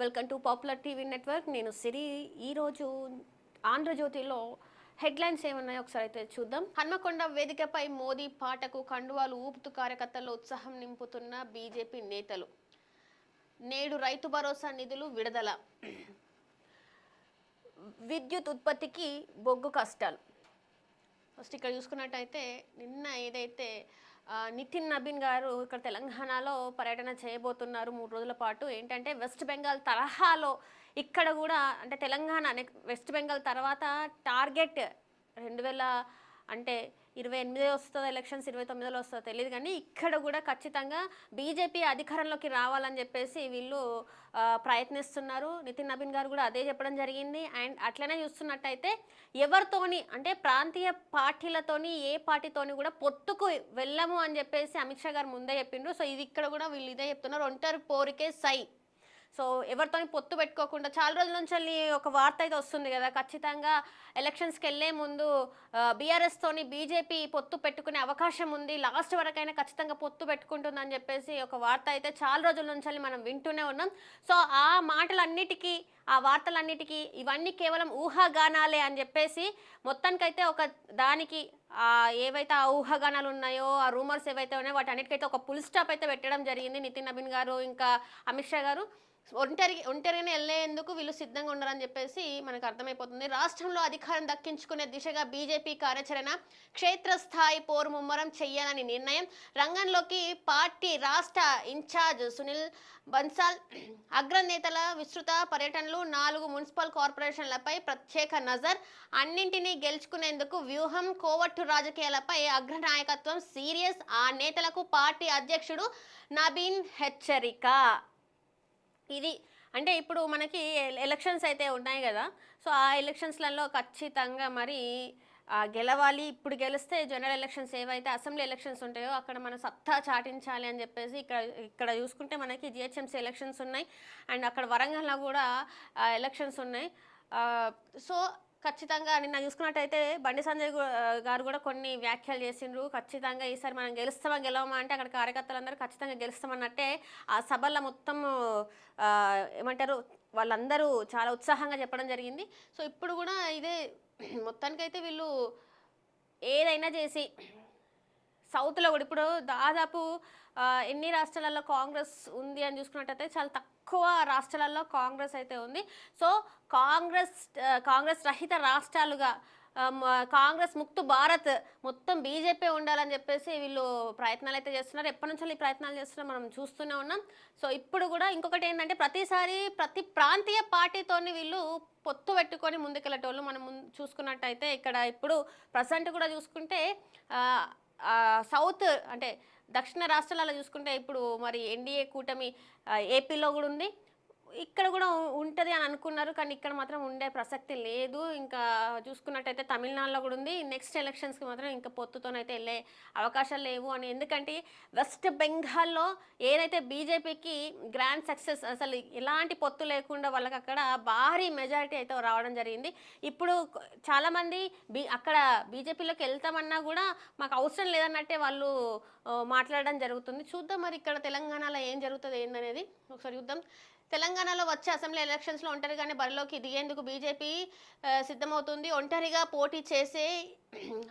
Welcome to popular TV network. నేను సిరి. ఈరోజు ఆంధ్రజ్యోతిలో హెడ్లైన్స్ ఏమన్నాయో ఒకసారి అయితే చూద్దాం. హన్మకొండ వేదికపై మోదీ పాటకు కండువాలు ఊపుతూ కార్యకర్తల్లో ఉత్సాహం నింపుతున్న బీజేపీ నేతలు. నేడు రైతు భరోసా నిధులు విడుదల. విద్యుత్ ఉత్పత్తికి బొగ్గు కష్టాలు. ఫస్ట్ ఇక్కడ చూసుకున్నట్టయితే నిన్న ఏదైతే నితిన్ నబీన్ గారు ఇక్కడ తెలంగాణలో పర్యటన చేయబోతున్నారు 3 రోజుల పాటు. ఏంటంటే వెస్ట్ బెంగాల్ తరహాలో ఇక్కడ కూడా అంటే తెలంగాణ వెస్ట్ బెంగాల్ తర్వాత టార్గెట్ 2028 వస్తుందో ఎలక్షన్స్ 29లో వస్తుందో తెలియదు, కానీ ఇక్కడ కూడా ఖచ్చితంగా బీజేపీ అధికారంలోకి రావాలని చెప్పేసి వీళ్ళు ప్రయత్నిస్తున్నారు. నితిన్ నబీన్ గారు కూడా అదే చెప్పడం జరిగింది. అండ్ అట్లనే చూస్తున్నట్టయితే ఎవరితోని అంటే ప్రాంతీయ పార్టీలతోని ఏ పార్టీతోని కూడా పొత్తుకు వెళ్ళము అని చెప్పేసి అమిత్ షా గారు ముందే చెప్పిండ్రు. సో ఇది ఇక్కడ కూడా వీళ్ళు ఇదే చెప్తున్నారు, ఒంటరి పోరికే సై. సో ఎవరితోని పొత్తు పెట్టుకోకుండా చాలా రోజుల నుంచి ఒక వార్త అయితే వస్తుంది కదా, ఖచ్చితంగా ఎలక్షన్స్కి వెళ్ళే ముందు బీఆర్ఎస్ తోని బీజేపీ పొత్తు పెట్టుకునే అవకాశం ఉంది, లాస్ట్ వరకైనా ఖచ్చితంగా పొత్తు పెట్టుకుంటుందని చెప్పేసి ఒక వార్త అయితే చాలా రోజుల నుంచి మనం వింటూనే ఉన్నాం. సో ఆ మాటలన్నిటికీ ఆ వార్తలన్నిటికీ ఇవన్నీ కేవలం ఊహాగానాలే అని చెప్పేసి మొత్తానికైతే ఒక దానికి ఏవైతే ఆ ఊహాగానాలు ఉన్నాయో ఆ రూమర్స్ ఏవైతే ఉన్నాయో వాటి అన్నిటికైతే ఒక ఫుల్ స్టాప్ అయితే పెట్టడం జరిగింది నితిన్ నబీన్ గారు ఇంకా అమిత్ షా గారు. ఒంటరిగానే వెళ్ళేందుకు వీళ్ళు సిద్ధంగా ఉన్నారని చెప్పేసి మనకు అర్థమైపోతుంది. రాష్ట్రంలో అధికారం దక్కించుకునే దిశగా బీజేపీ కార్యాచరణ, క్షేత్రస్థాయి పోరు ముమ్మరం చేయాలని నిర్ణయం. రంగంలోకి పార్టీ రాష్ట్ర ఇన్ఛార్జ్ సునీల్ బన్సాల్. అగ్రనేతల విస్తృత పర్యటనలు, 4 మున్సిపల్ కార్పొరేషన్లపై ప్రత్యేక నజర్. అన్నింటినీ గెలుచుకునేందుకు వ్యూహం, కోవట్టు రాజకీయాలపై అగ్రనాయకత్వం సీరియస్. ఆ నేతలకు పార్టీ అధ్యక్షుడు నబీన్ హెచ్చరిక. ఇది అంటే ఇప్పుడు మనకి ఎలక్షన్స్ అయితే ఉన్నాయి కదా, సో ఆ ఎలక్షన్స్లలో ఖచ్చితంగా మరి గెలవాలి. ఇప్పుడు గెలిస్తే జనరల్ ఎలక్షన్స్ ఏవైతే అసెంబ్లీ ఎలక్షన్స్ ఉంటాయో అక్కడ మన సత్తా చాటించాలి అని చెప్పేసి ఇక్కడ చూసుకుంటే మనకి జిహెచ్ఎంసీ ఎలక్షన్స్ ఉన్నాయి, అండ్ అక్కడ వరంగల్లో కూడా ఎలక్షన్స్ ఉన్నాయి. సో ఖచ్చితంగా నిన్న చూసుకున్నట్టయితే బండి సంజయ్ గారు కూడా కొన్ని వ్యాఖ్యలు చేసిండ్రు. ఖచ్చితంగా ఈసారి మనం గెలవమా అంటే అక్కడ కార్యకర్తలందరూ ఖచ్చితంగా గెలుస్తామన్నట్టే ఆ సభల్లో మొత్తం ఏమంటారు వాళ్ళందరూ చాలా ఉత్సాహంగా చెప్పడం జరిగింది. సో ఇప్పుడు కూడా ఇదే మొత్తానికైతే వీళ్ళు ఏదైనా చేసి సౌత్లో కూడా ఇప్పుడు దాదాపు ఎన్ని రాష్ట్రాలలో కాంగ్రెస్ ఉంది అని చూసుకున్నట్టయితే చాలా తక్కువ రాష్ట్రాలలో కాంగ్రెస్ అయితే ఉంది. సో కాంగ్రెస్ రహిత రాష్ట్రాలుగా కాంగ్రెస్ ముక్తు భారత్ మొత్తం బీజేపీ ఉండాలని చెప్పేసి వీళ్ళు ప్రయత్నాలు అయితే చేస్తున్నారు. ఎప్పటి నుంచో ఈ ప్రయత్నాలు చేస్తున్నా మనం చూస్తూనే ఉన్నాం. సో ఇప్పుడు కూడా ఇంకొకటి ఏంటంటే ప్రతిసారి ప్రతి ప్రాంతీయ పార్టీతోని వీళ్ళు పొత్తు పెట్టుకొని ముందుకెళ్ళేటోళ్ళు మనం చూసుకున్నట్టయితే ఇక్కడ ఇప్పుడు ప్రజెంట్ కూడా చూసుకుంటే సౌత్ అంటే దక్షిణ రాష్ట్రాలలో చూసుకుంటే ఇప్పుడు మరి ఎన్డీఏ కూటమి ఏపీలో కూడా ఉంది, ఇక్కడ కూడా ఉంటుంది అని అనుకున్నారు, కానీ ఇక్కడ మాత్రం ఉండే ప్రసక్తి లేదు. ఇంకా చూసుకున్నట్టయితే తమిళనాడులో కూడా ఉంది. నెక్స్ట్ ఎలక్షన్స్కి మాత్రం ఇంకా పొత్తుతోనైతే వెళ్ళే అవకాశాలు లేవు అని, ఎందుకంటే వెస్ట్ బెంగాల్లో ఏదైతే బీజేపీకి గ్రాండ్ సక్సెస్, అసలు ఎలాంటి పొత్తు లేకుండా వాళ్ళకి అక్కడ భారీ మెజారిటీ అయితే రావడం జరిగింది. ఇప్పుడు చాలామంది అక్కడ బీజేపీలోకి వెళ్తామన్నా కూడా మాకు అవసరం లేదన్నట్టే వాళ్ళు మాట్లాడడం జరుగుతుంది. చూద్దాం మరి ఇక్కడ తెలంగాణలో ఏం జరుగుతుంది ఏందనేది ఒకసారి చూద్దాం. తెలంగాణలో వచ్చే అసెంబ్లీ ఎలక్షన్స్లో ఒంటరిగానే బరిలోకి దిగేందుకు బీజేపీ సిద్ధమవుతుంది. ఒంటరిగా పోటీ చేసే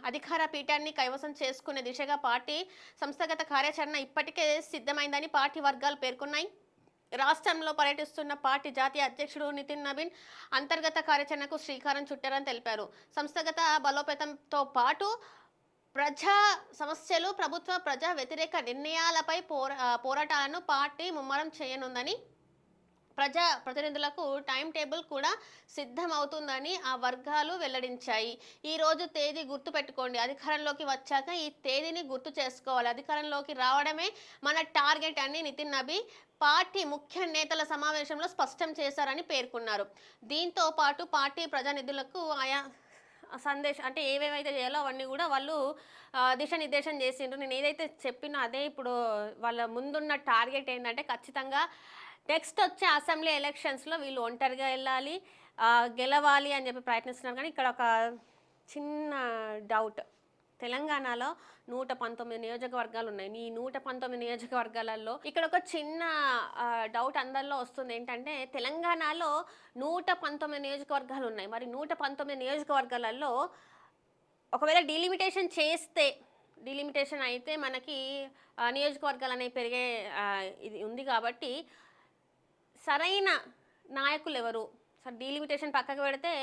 అధికార పీఠాన్ని కైవసం చేసుకునే దిశగా పార్టీ సంస్థాగత కార్యాచరణ ఇప్పటికే సిద్ధమైందని పార్టీ వర్గాలు పేర్కొన్నాయి. రాష్ట్రంలో పర్యటిస్తున్న పార్టీ జాతీయ అధ్యక్షుడు నితిన్ నబీన్ అంతర్గత కార్యాచరణకు శ్రీకారం చుట్టారని తెలిపారు. సంస్థాగత బలోపేతంతో పాటు ప్రజా సమస్యలు, ప్రభుత్వ ప్రజా వ్యతిరేక నిర్ణయాలపై పోరాటాలను పార్టీ ముమ్మరం చేయనుందని, ప్రజా ప్రతినిధులకు టైం టేబుల్ కూడా సిద్ధమవుతుందని ఆ వర్గాలు వెల్లడించాయి. ఈరోజు తేదీ గుర్తు పెట్టుకోండి, అధికారంలోకి వచ్చాక ఈ తేదీని గుర్తు చేసుకోవాలి, అధికారంలోకి రావడమే మన టార్గెట్ అని నితిన్ నబీ పార్టీ ముఖ్య నేతల సమావేశంలో స్పష్టం చేశారని పేర్కొన్నారు. దీంతో పాటు పార్టీ ప్రజానిధులకు ఆయా సందేశం అంటే ఏవేమైతే చేయాలో అవన్నీ కూడా వాళ్ళు దిశానిర్దేశం చేసిండ్రు. నేను ఏదైతే చెప్పినో అదే ఇప్పుడు వాళ్ళ ముందున్న టార్గెట్ ఏంటంటే ఖచ్చితంగా నెక్స్ట్ వచ్చే అసెంబ్లీ ఎలక్షన్స్లో వీళ్ళు ఒంటరిగా వెళ్ళాలి, గెలవాలి అని చెప్పి ప్రయత్నిస్తున్నారు. కానీ ఇక్కడ ఒక చిన్న డౌట్, తెలంగాణలో 119 నియోజకవర్గాలు ఉన్నాయి. ఈ 119 నియోజకవర్గాలలో ఇక్కడ ఒక చిన్న డౌట్ అందరిలో వస్తుంది. ఏంటంటే తెలంగాణలో 119 నియోజకవర్గాలు ఉన్నాయి. మరి 119 నియోజకవర్గాలలో ఒకవేళ డీలిమిటేషన్ చేస్తే, డీలిమిటేషన్ అయితే మనకి నియోజకవర్గాలు అనేవి పెరిగే ఇది ఉంది. కాబట్టి సరైన నాయకులు ఎవరు? సరే, డీలిమిటేషన్ పక్కకు పెడితే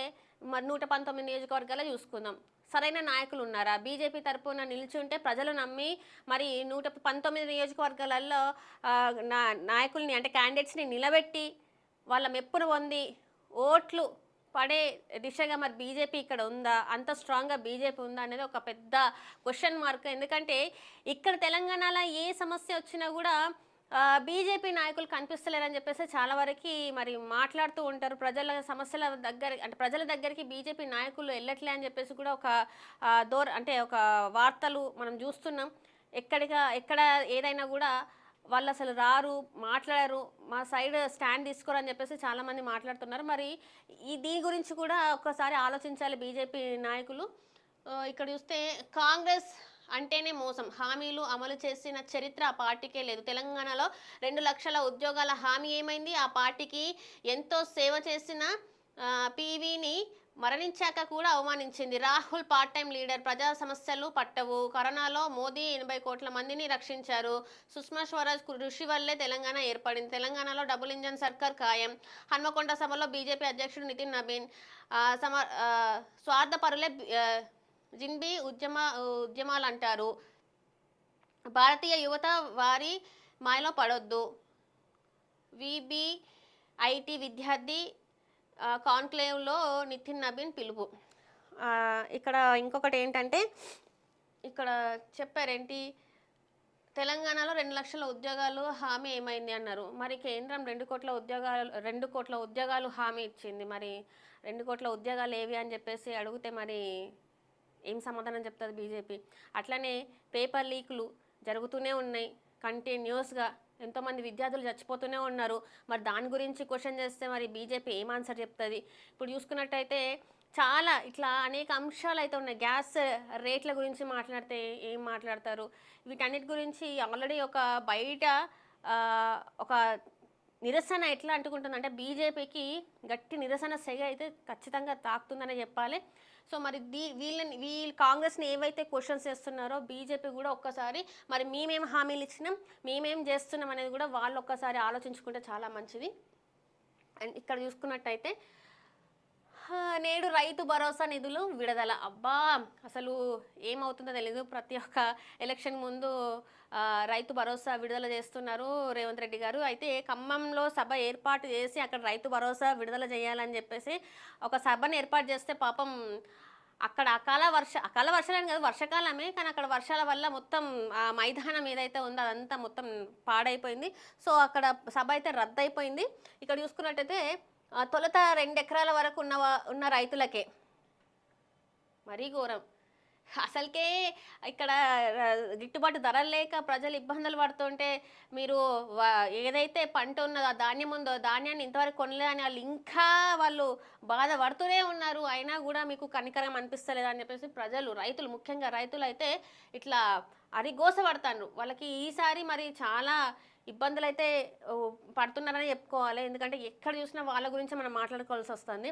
మరి 119 నియోజకవర్గాలు చూసుకుందాం. సరైన నాయకులు ఉన్నారా? బీజేపీ తరపున నిల్చుంటే ప్రజలు నమ్మి మరి 119 నియోజకవర్గాలలో నాయకుల్ని అంటే క్యాండిడేట్స్ని నిలబెట్టి వాళ్ళ మెప్పును పొంది ఓట్లు పడే దిశగా మరి బీజేపీ ఇక్కడ ఉందా? అంత స్ట్రాంగ్గా బీజేపీ ఉందా అనేది ఒక పెద్ద క్వశ్చన్ మార్క్. ఎందుకంటే ఇక్కడ తెలంగాణలో ఏ సమస్య వచ్చినా కూడా బీజేపీ నాయకులు కనిపిస్తలేరని చెప్పేసి చాలా వరకు మరి మాట్లాడుతూ ఉంటారు. ప్రజల సమస్యల దగ్గర అంటే ప్రజల దగ్గరికి బీజేపీ నాయకులు వెళ్ళట్లే అని చెప్పేసి కూడా ఒక అంటే ఒక వార్తలు మనం చూస్తున్నాం. ఎక్కడ ఏదైనా కూడా వాళ్ళు అసలు రారు, మాట్లాడరు, మా సైడ్ స్టాండ్ తీసుకోరని చెప్పేసి చాలామంది మాట్లాడుతున్నారు. మరి దీని గురించి కూడా ఒక్కసారి ఆలోచించాలి బీజేపీ నాయకులు. ఇక్కడ చూస్తే కాంగ్రెస్ అంటేనే మోసం, హామీలు అమలు చేసిన చరిత్ర ఆ పార్టీకే లేదు. తెలంగాణలో 2 లక్షల ఉద్యోగాల హామీ ఏమైంది? ఆ పార్టీకి ఎంతో సేవ చేసిన పీవీని మరణించాక కూడా అవమానించింది. రాహుల్ పార్ట్ టైం లీడర్, ప్రజా సమస్యలు పట్టవు. కరోనాలో మోదీ 80 కోట్ల మందిని రక్షించారు. సుష్మా స్వరాజ్ కృషి వల్లే తెలంగాణ ఏర్పడింది. తెలంగాణలో డబుల్ ఇంజన్ సర్కార్ ఖాయం. హన్మకొండ సభలో బీజేపీ అధ్యక్షుడు నితిన్ నబీన్ స్వార్థపరులే జిన్బీ ఉద్యమాలు అంటారు. భారతీయ యువత వారి మాయలో పడొద్దు. విబిఐటి విద్యార్థి కాన్క్లేవ్లో నితిన్ నబీన్ పిలుపు. ఇక్కడ ఇంకొకటి ఏంటంటే ఇక్కడ చెప్పారేంటి, తెలంగాణలో 2 లక్షల ఉద్యోగాలు హామీ ఏమైంది అన్నారు. మరి కేంద్రం 2 కోట్ల ఉద్యోగాలు హామీ ఇచ్చింది. మరి 2 కోట్ల ఉద్యోగాలు ఏవి అని చెప్పేసి అడిగితే మరి ఏం సమాధానం చెప్తుంది బీజేపీ? అట్లనే పేపర్ లీకులు జరుగుతూనే ఉన్నాయి కంటిన్యూస్గా. ఎంతోమంది విద్యార్థులు చచ్చిపోతూనే ఉన్నారు. మరి దాని గురించి క్వశ్చన్ చేస్తే మరి బీజేపీ ఏం ఆన్సర్ చెప్తుంది? ఇప్పుడు చూసుకున్నట్టయితే చాలా ఇట్లా అనేక అంశాలు అయితే ఉన్నాయి. గ్యాస్ రేట్ల గురించి మాట్లాడితే ఏం మాట్లాడతారు? వీటన్నిటి గురించి ఆల్రెడీ ఒక బయట ఒక నిరసన ఎట్లా అంటుకుంటుంది అంటే బీజేపీకి గట్టి నిరసన సెగ అయితే ఖచ్చితంగా తాకుతుందనే చెప్పాలి. సో మరి వీళ్ళు కాంగ్రెస్ని ఏవైతే క్వశ్చన్స్ చేస్తున్నారో బీజేపీ కూడా ఒక్కసారి మరి మేమేం హామీలు ఇచ్చినాం, మేమేం చేస్తున్నాం అనేది కూడా వాళ్ళు ఒక్కసారి ఆలోచించుకుంటే చాలా మంచిది. అండ్ ఇక్కడ చూసుకున్నట్టయితే నేడు రైతు భరోసా నిధులు విడుదల. అబ్బా, అసలు ఏమవుతుందో తెలియదు. ప్రతి ఒక్క ఎలక్షన్ ముందు రైతు భరోసా విడుదల చేస్తున్నారు రేవంత్ రెడ్డి గారు. అయితే ఖమ్మంలో సభ ఏర్పాటు చేసి అక్కడ రైతు భరోసా విడుదల చేయాలని చెప్పేసి ఒక సభను ఏర్పాటు చేస్తే పాపం అక్కడ అకాల వర్షాలని కాదు, వర్షాకాలమే, కానీ అక్కడ వర్షాల వల్ల మొత్తం ఆ మైదానం ఏదైతే ఉందో అదంతా మొత్తం పాడైపోయింది. సో అక్కడ సభ అయితే రద్దయిపోయింది. ఇక్కడ చూసుకున్నట్టయితే తొలుత 2 ఎకరాల వరకు ఉన్న రైతులకే మరీ ఘోరం. అసలుకే ఇక్కడ గిట్టుబాటు ధరలు లేక ప్రజలు ఇబ్బందులు పడుతుంటే మీరు ఏదైతే పంట ఉన్నదో ధాన్యం ఉందో ధాన్యాన్ని ఇంతవరకు కొనలేదని వాళ్ళు బాధపడుతూనే ఉన్నారు. అయినా కూడా మీకు కనికరం అనిపిస్తలేదు అని చెప్పేసి రైతులు ముఖ్యంగా రైతులు అయితే ఇట్లా అరిగోస పడతారు. వాళ్ళకి ఈసారి మరి చాలా ఇబ్బందులు అయితే పడుతున్నారని చెప్పుకోవాలి. ఎందుకంటే ఎక్కడ చూసినా వాళ్ళ గురించి మనం మాట్లాడుకోవాల్సి వస్తుంది.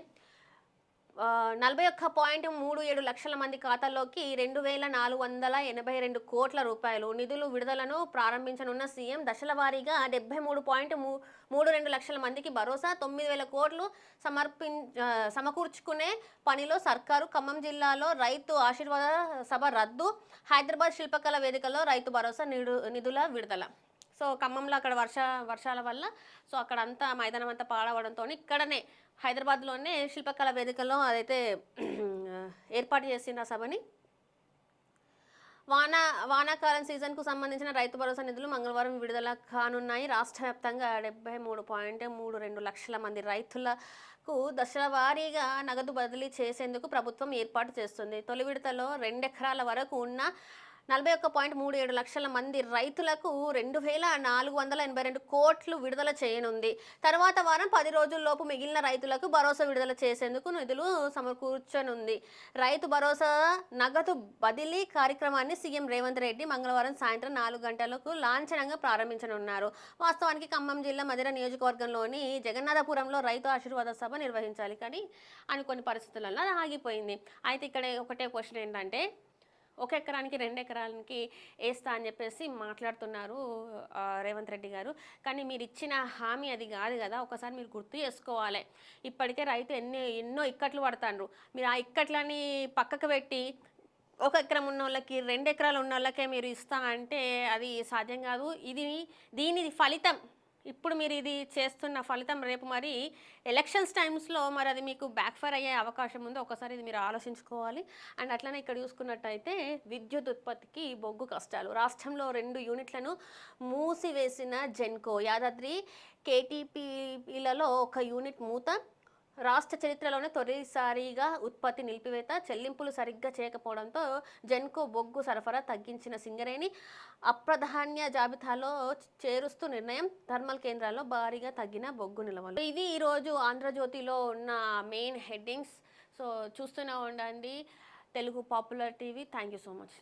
41.37 లక్షల మంది ఖాతాల్లోకి 2,482 కోట్ల రూపాయలు నిధులు విడుదలను ప్రారంభించనున్న సీఎం. దశల వారీగా 73.32 లక్షల మందికి భరోసా. 9,000 కోట్లు సమకూర్చుకునే పనిలో సర్కారు. ఖమ్మం జిల్లాలో రైతు ఆశీర్వాద సభ రద్దు. హైదరాబాద్ శిల్పకళ వేదికలో రైతు భరోసా నిధుల విడుదల. సో ఖమ్మంలో అక్కడ వర్షాల వల్ల సో అక్కడ అంతా మైదానం అంతా పాడవడంతో ఇక్కడనే హైదరాబాద్లోనే శిల్పకళ వేదికలో అదైతే ఏర్పాటు చేసింది ఆ సభని. వానాకాలం సీజన్కు సంబంధించిన రైతు భరోసా నిధులు మంగళవారం విడుదల కానున్నాయి. రాష్ట్ర వ్యాప్తంగా 73.32 లక్షల మంది రైతులకు దశల వారీగా నగదు బదిలీ చేసేందుకు ప్రభుత్వం ఏర్పాటు చేస్తుంది. తొలి విడతలో 2 ఎకరాల వరకు ఉన్న 41.37 లక్షల మంది రైతులకు 2,482 కోట్లు విడుదల చేయనుంది. తర్వాత వారం 10 రోజుల్లోపు మిగిలిన రైతులకు భరోసా విడుదల చేసేందుకు నిధులు సమకూర్చనుంది. రైతు భరోసా నగదు బదిలీ కార్యక్రమాన్ని సీఎం రేవంత్ రెడ్డి మంగళవారం సాయంత్రం 4 గంటలకు లాంఛనంగా ప్రారంభించనున్నారు. వాస్తవానికి ఖమ్మం జిల్లా మధిర నియోజకవర్గంలోని జగన్నాథపురంలో రైతు ఆశీర్వాద సభ నిర్వహించాలి, కానీ కొన్ని పరిస్థితులలో అది ఆగిపోయింది. అయితే ఇక్కడ ఒకటే క్వశ్చన్ ఏంటంటే, 1 ఎకరానికి 2 ఎకరాలకి వేస్తా అని చెప్పేసి మాట్లాడుతున్నారు రేవంత్ రెడ్డి గారు. కానీ మీరు ఇచ్చిన హామీ అది కాదు కదా, ఒకసారి మీరు గుర్తు చేసుకోవాలి. ఇప్పటికే రైతు ఎన్నో ఇక్కట్లు పడతాండ్రు. మీరు ఆ ఇక్కట్లని పక్కకు పెట్టి 1 ఎకరం ఉన్న వాళ్ళకి 2 ఎకరాలు ఉన్న వాళ్ళకే మీరు ఇస్తా అంటే అది సాధ్యం కాదు. దీని ఫలితం ఇప్పుడు మీరు ఇది చేస్తున్న ఫలితం రేపు మరి ఎలక్షన్స్ టైమ్స్లో మరి అది మీకు బ్యాక్ ఫైర్ అయ్యే అవకాశం ఉంది. ఒకసారి ఇది మీరు ఆలోచించుకోవాలి. అండ్ అట్లనే ఇక్కడ చూసుకున్నట్టయితే విద్యుత్ ఉత్పత్తికి బొగ్గు కష్టాలు. రాష్ట్రంలో 2 యూనిట్లను మూసివేసిన జెన్కో. యాదాద్రి కేటీపీలలో 1 యూనిట్ మూత. రాష్ట్ర చరిత్రలోనే తొలిసారిగా ఉత్పత్తి నిలిపివేత. చెల్లింపులు సరిగ్గా చేయకపోవడంతో జెన్కో బొగ్గు సరఫరా తగ్గించిన సింగరేణి అప్రాధాన్య జాబితాలో చేరుస్తూ నిర్ణయం. థర్మల్ కేంద్రాల్లో భారీగా తగ్గిన బొగ్గు నిల్వలు. ఇది ఈరోజు ఆంధ్రజ్యోతిలో ఉన్న మెయిన్ హెడ్డింగ్స్. సో చూస్తూనే ఉండండి Telugu popular TV. Thank you so much.